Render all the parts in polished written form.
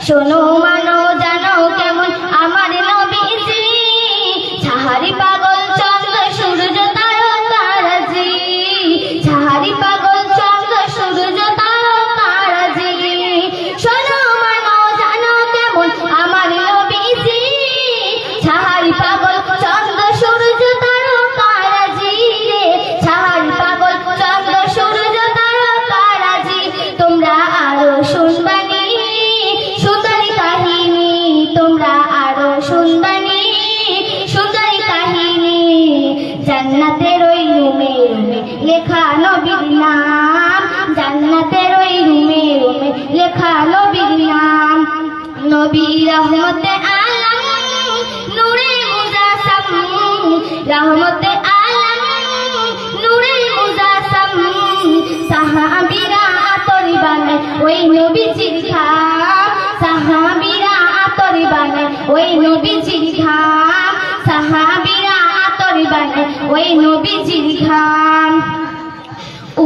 শোনো মানো জানো কেমন আমার নবীজি, ছাহারি পাগল চন্দ্র সূর্য তারকারাজি, ছাহারি পাগল চন্দ্র সূর্য তারকারাজি। শোনো মানো জানো কেমন আমার নবীজি, ছাহারি পাগল চন্দ্র সূর্য তারকারাজি রে, ছাহারি পাগল চন্দ্র সূর্য তারকারাজি। তোমরা আরো শুনবানি সুন্দরী কাহিনী, তোমরা আরো শুনবানি সুন্দরী কাহিনী। জান্নাতের ওই রুমে রুমে লেখা নবীর নাম, জান্নাতের ওই রুমে রুমে লেখা নবীর নাম। নবী রহমতে আলম নূরে মুজাসসাম, রহমতে আলম নূরে মুজাসসাম। সাহাবীরা আতরি বানায় ওই নবীজির ঘাম, সাহাবীরা আতরি বানায় ওই নবীজির ঘাম, সাহাবীরা আতরি বানায় ওই নবীজির ঘাম।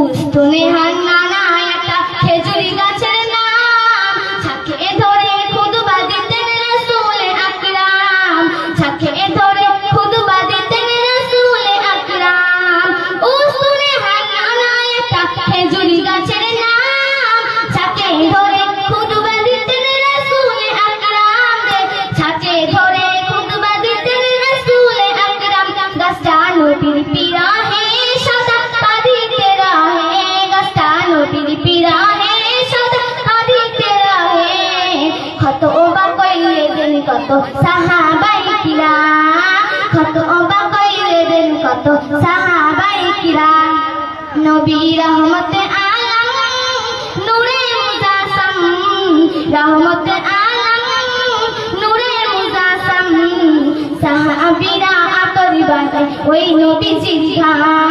উস্তনে হান্নানা একটা খেজুরি গাছের নাম, ছাকে ধরে খুতবা দিতেন রাসূল আকরাম, ছাকে ধরে খুতবা দিতেন রাসূল আকরাম। উস্তনে হান্নানা একটা খেজুরি গাছের নাম, ছাকে ধরে খুতবা দিতেন রাসূল আকরাম রে, ছাকে ধরে খুতবা দিতেন রাসূল আকরাম। গাছটা নবীর পিরাহে সদা কাঁদিতে রহে, গাছটা নবীর পিরাহে সদা কাঁদিতে রহে। খতবা কইলেন কত সাহাবায়ে কিরাম, খতবা কইলেন কত সাহাবায়ে কিরাম। নবী রহমতে আলম নূরে মুজাসসাম, রহমতে আলম নূরে মুজাসসাম। সাহাবীরা আতরি বানায় ওই নবীজির ঘাম,